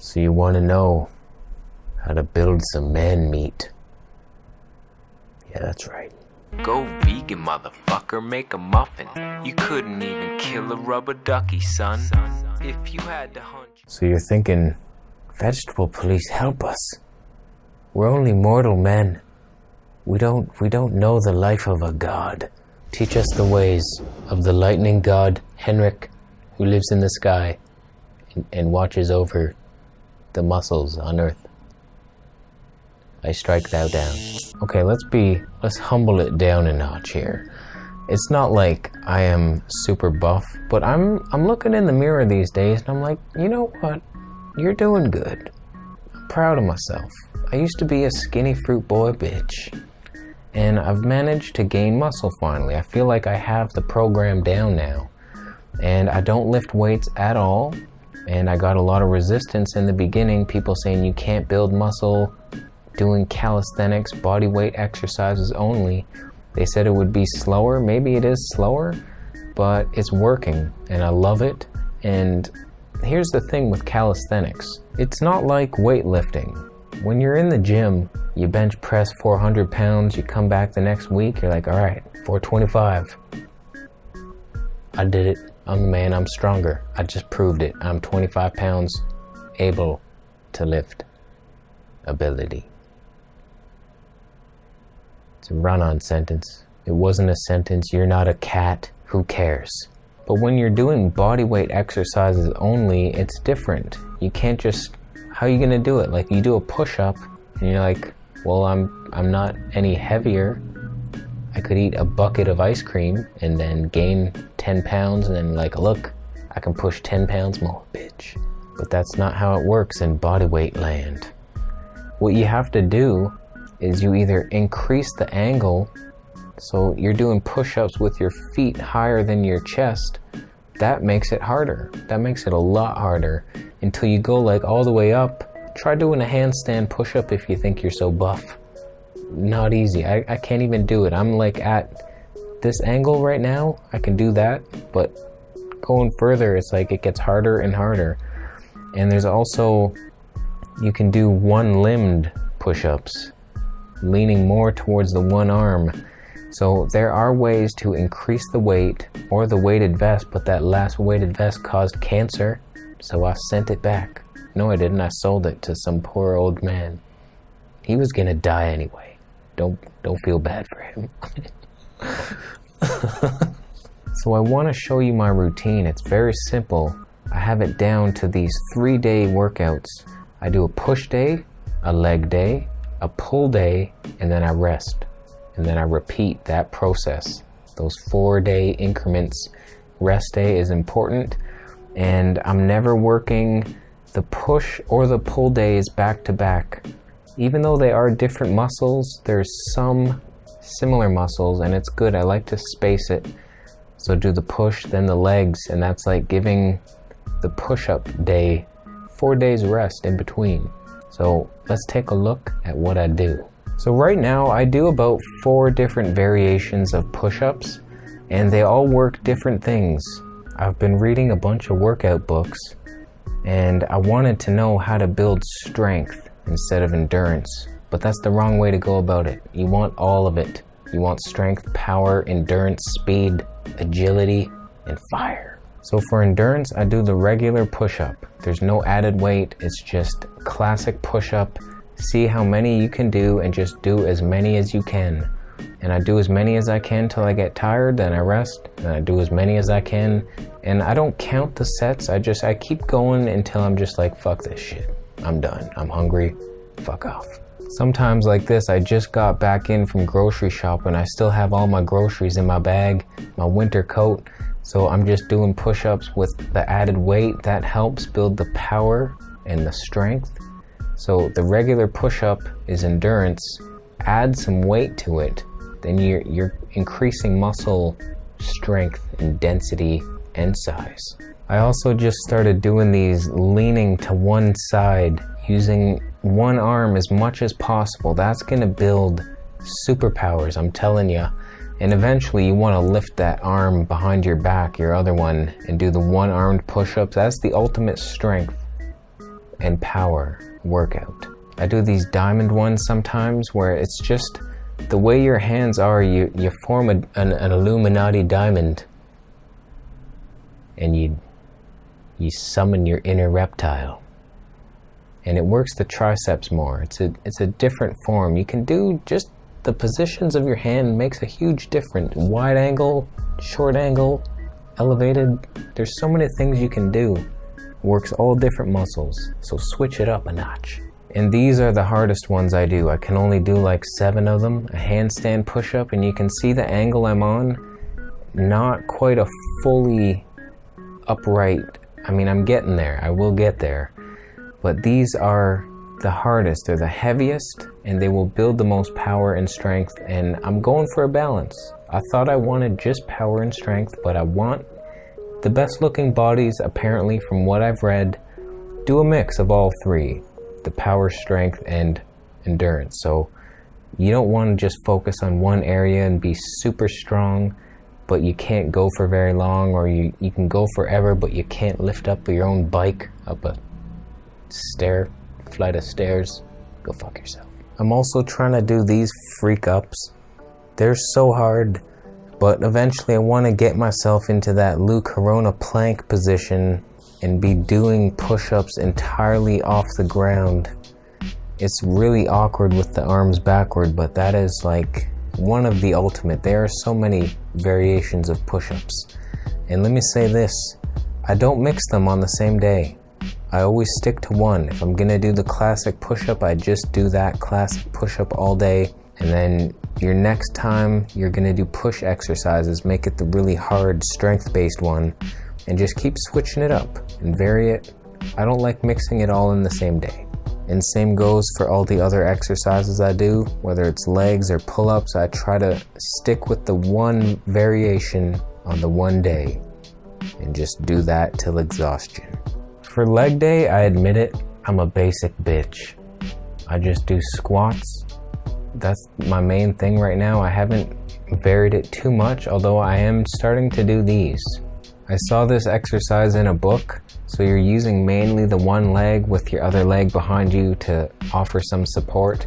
So you want to know how to build some man meat? Yeah, that's right. Go vegan, motherfucker, make a muffin. You couldn't even kill a rubber ducky, son. If you had to hunt... So you're thinking, vegetable police, help us. We're only mortal men. We don't know the life of a god. Teach us the ways of the lightning god, Henrik, who lives in the sky and watches over the muscles on Earth. I strike thou down. Okay, let's humble it down a notch here. It's not like I am super buff, but I'm looking in the mirror these days and I'm like, you know what? You're doing good. I'm proud of myself. I used to be a skinny fruit boy bitch, and I've managed to gain muscle finally. I feel like I have the program down now, and I don't lift weights at all, and I got a lot of resistance in the beginning, people saying you can't build muscle doing calisthenics, body weight exercises only. They said it would be slower. Maybe it is slower, but it's working and I love it. And here's the thing with calisthenics. It's not like weightlifting. When you're in the gym, you bench press 400 pounds, you come back the next week, you're like, all right, 425. I did it. I'm the man, I'm stronger. I just proved it. I'm 25 pounds able to lift. Ability. It's a run-on sentence. It wasn't a sentence. You're not a cat. Who cares? But when you're doing body weight exercises only, it's different. You can't just... How are you gonna do it? Like, you do a push-up and you're like, well, I'm not any heavier. I could eat a bucket of ice cream and then gain 10 pounds and then like, look, I can push 10 pounds more, bitch. But that's not how it works in bodyweight land. What you have to do is you either increase the angle, so you're doing push-ups with your feet higher than your chest. That makes it harder. That makes it a lot harder until you go like all the way up. Try doing a handstand push-up if you think you're so buff. Not easy. I can't even do it. I'm like at this angle right now. I can do that, but going further, it's like it gets harder and harder. And there's also, you can do one-limbed push-ups, leaning more towards the one arm. So there are ways to increase the weight or the weighted vest, but that last weighted vest caused cancer, so I sent it back. No, I didn't. I sold it to some poor old man. He was gonna die anyway. Don't feel bad for him. So I want to show you my routine. It's very simple. I have it down to these 3-day workouts. I do a push day, a leg day, a pull day, and then I rest. And then I repeat that process. Those 4-day increments. Rest day is important. And I'm never working the push or the pull days back to back. Even though they are different muscles, there's some similar muscles and it's good. I like to space it. So do the push, then the legs, and that's like giving the push-up day 4 days rest in between. So let's take a look at what I do. So right now I do about 4 different variations of push-ups, and they all work different things. I've been reading a bunch of workout books, and I wanted to know how to build strength instead of endurance, but that's the wrong way to go about it. You want all of it. You want strength, power, endurance, speed, agility, and fire. So for endurance, I do the regular push-up. There's no added weight. It's just classic push-up. See how many you can do and just do as many as you can. And I do as many as I can till I get tired, then I rest, and I do as many as I can. And I don't count the sets. I keep going until I'm just like, fuck this shit. I'm done. I'm hungry. Fuck off. Sometimes like this, I just got back in from grocery shopping. I still have all my groceries in my bag, my winter coat. So I'm just doing push-ups with the added weight. That helps build the power and the strength. So the regular push-up is endurance. Add some weight to it. Then you're increasing muscle strength and density and size. I also just started doing these leaning to one side, using one arm as much as possible. That's gonna build superpowers, I'm telling you. And eventually you wanna lift that arm behind your back, your other one, and do the one-armed push-ups. That's the ultimate strength. and power workout. I do these diamond ones sometimes where it's just the way your hands are, you form an Illuminati diamond and you summon your inner reptile. And it works the triceps more. It's a different form. You can do just the positions of your hand makes a huge difference. Wide angle, short angle, elevated. There's so many things you can do. Works all different muscles. So switch it up a notch. And these are the hardest ones I do. I can only do like 7 of them. A handstand push-up, and you can see the angle I'm on. Not quite a fully upright. I mean, I'm getting there. I will get there. But these are the hardest. They're the heaviest, and they will build the most power and strength. And I'm going for a balance. I thought I wanted just power and strength, but I want the best looking bodies, apparently, from what I've read, do a mix of all 3. The power, strength, and endurance. So you don't want to just focus on one area and be super strong, but you can't go for very long, or you can go forever, but you can't lift up your own bike up a flight of stairs. Go fuck yourself. I'm also trying to do these freak ups. They're so hard, but eventually I want to get myself into that Lou Corona plank position and be doing push-ups entirely off the ground. It's really awkward with the arms backward, but that is like one of the ultimate. There are so many variations of push-ups. And let me say this, I don't mix them on the same day. I always stick to one. If I'm gonna do the classic push-up, I just do that classic push-up all day. And then your next time you're gonna do push exercises, make it the really hard strength-based one, and just keep switching it up and vary it. I don't like mixing it all in the same day. And same goes for all the other exercises I do, whether it's legs or pull-ups. I try to stick with the one variation on the one day and just do that till exhaustion. For leg day, I admit it, I'm a basic bitch. I just do squats. That's my main thing right now. I haven't varied it too much, although I am starting to do these. I saw this exercise in a book, so you're using mainly the one leg with your other leg behind you to offer some support,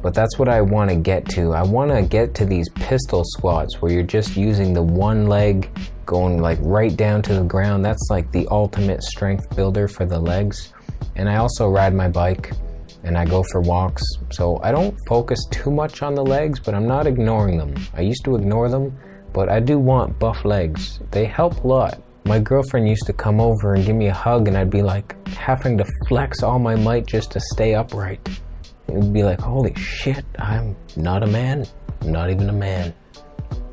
but that's what I want to get to. I want to get to these pistol squats where you're just using the one leg going like right down to the ground. That's like the ultimate strength builder for the legs. And I also ride my bike and I go for walks, so I don't focus too much on the legs, but I'm not ignoring them. I used to ignore them, but I do want buff legs. They help a lot. My girlfriend used to come over and give me a hug, and I'd be like having to flex all my might just to stay upright. It would be like, holy shit, I'm not a man. I'm not even a man.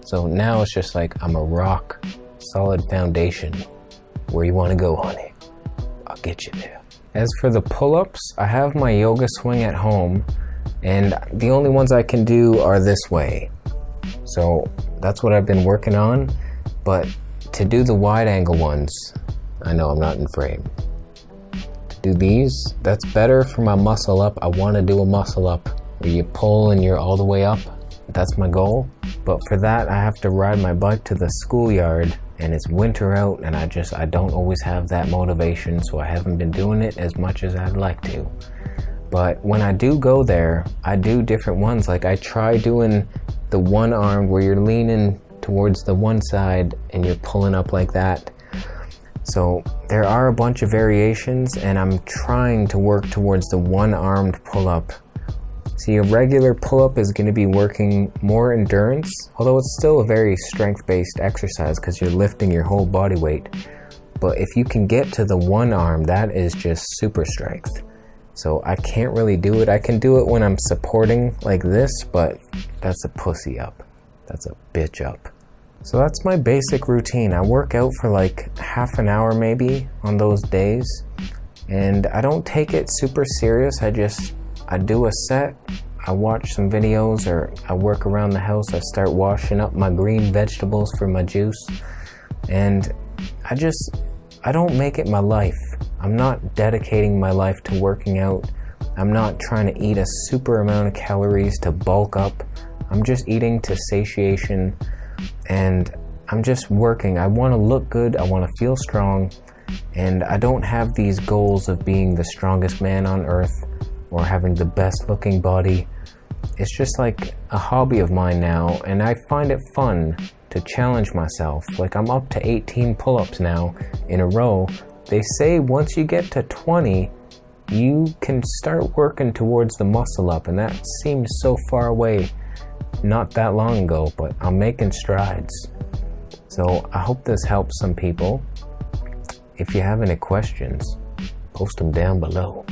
So now it's just like I'm a rock, solid foundation. Where you want to go, honey? I'll get you there. As for the pull-ups, I have my yoga swing at home, and the only ones I can do are this way. So that's what I've been working on, but to do the wide angle ones, I know I'm not in frame. To do these, that's better for my muscle up. I want to do a muscle up where you pull and you're all the way up. That's my goal. But for that, I have to ride my bike to the schoolyard, and it's winter out, and I don't always have that motivation, so I haven't been doing it as much as I'd like to. But when I do go there, I do different ones. Like I try doing the one arm where you're leaning towards the one side and you're pulling up like that. So there are a bunch of variations, and I'm trying to work towards the one-armed pull-up. See, a regular pull-up is going to be working more endurance, although it's still a very strength-based exercise because you're lifting your whole body weight. But if you can get to the one arm, that is just super strength. So I can't really do it. I can do it when I'm supporting like this, but that's a pussy up. That's a bitch up. So that's my basic routine. I work out for like half an hour maybe on those days, and I don't take it super serious. I do a set, I watch some videos, or I work around the house. I start washing up my green vegetables for my juice, and I don't make it my life. I'm not dedicating my life to working out. I'm not trying to eat a super amount of calories to bulk up. I'm just eating to satiation, and I'm just working. I want to look good. I want to feel strong. And I don't have these goals of being the strongest man on earth or having the best looking body. It's just like a hobby of mine now, and I find it fun to challenge myself. Like, I'm up to 18 pull-ups now in a row. They say once you get to 20, you can start working towards the muscle up, and that seemed so far away not that long ago, but I'm making strides. So I hope this helps some people. If you have any questions, post them down below.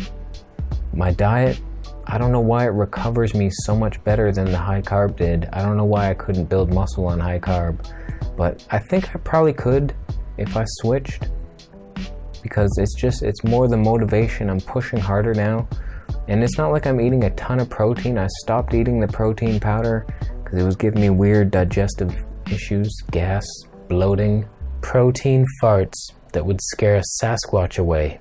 My diet, I don't know why it recovers me so much better than the high carb did. I don't know why I couldn't build muscle on high carb, but I think I probably could if I switched, because it's more the motivation. I'm pushing harder now, and it's not like I'm eating a ton of protein. I stopped eating the protein powder because it was giving me weird digestive issues, gas, bloating, protein farts that would scare a Sasquatch away.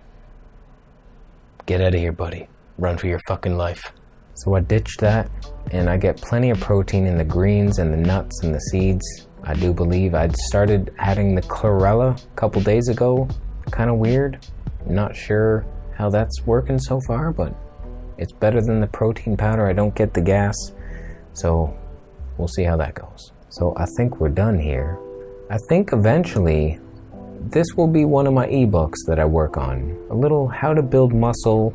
Get out of here, buddy. Run for your fucking life. So I ditched that, and I get plenty of protein in the greens and the nuts and the seeds. I do believe I'd started adding the chlorella a couple days ago. Kind of weird. Not sure how that's working so far, but it's better than the protein powder. I don't get the gas, so we'll see how that goes. So I think we're done here. I think eventually this will be one of my ebooks that I work on. A little how to build muscle,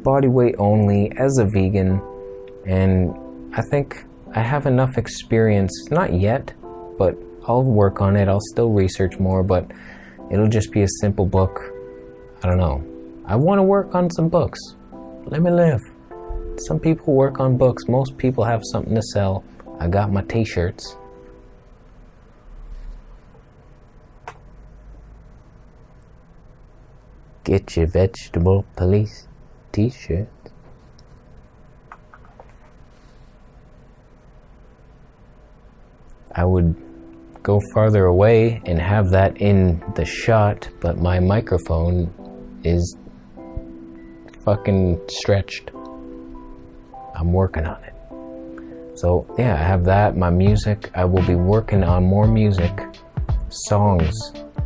body weight only, as a vegan. And I think I have enough experience, not yet, but I'll work on it. I'll still research more, but it'll just be a simple book. I don't know. I want to work on some books. Let me live. Some people work on books. Most people have something to sell. I got my t-shirts. Get your vegetable police t-shirt. I would go farther away and have that in the shot, but my microphone is fucking stretched. I'm working on it. So yeah, I have that, my music. I will be working on more music, songs.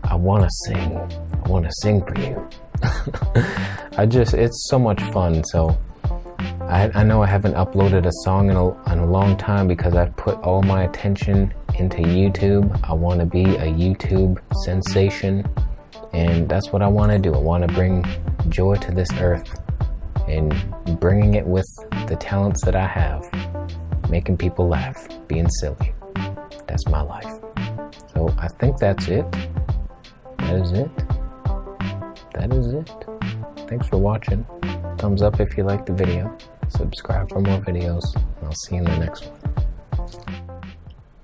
I want to sing. I want to sing for you. It's so much fun. So I know I haven't uploaded a song in a long time because I've put all my attention into YouTube. I want to be a YouTube sensation, and that's what I want to do. I want to bring joy to this earth and bringing it with the talents that I have, making people laugh, being silly. That's my life. So I think that's it. That is it. That is it. Thanks for watching. Thumbs up if you liked the video. Subscribe for more videos. And I'll see you in the next one.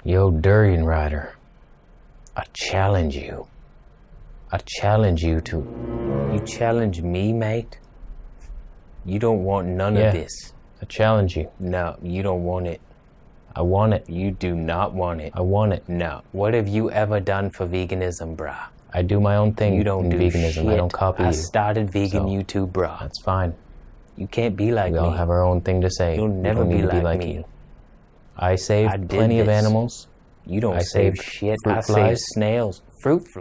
Yo, Durian Rider. I challenge you. I challenge you to... You challenge me, mate? You don't want none of this. I challenge you. No, you don't want it. I want it. You do not want it. I want it. No. What have you ever done for veganism, brah? I do my own thing. You don't do veganism. Shit. I don't copy you. I started vegan YouTube, brah. That's fine. You can't be like me. We all have our own thing to say. You'll never be like me. I saved plenty of animals. You don't save shit. I saved snails. Fruit flies.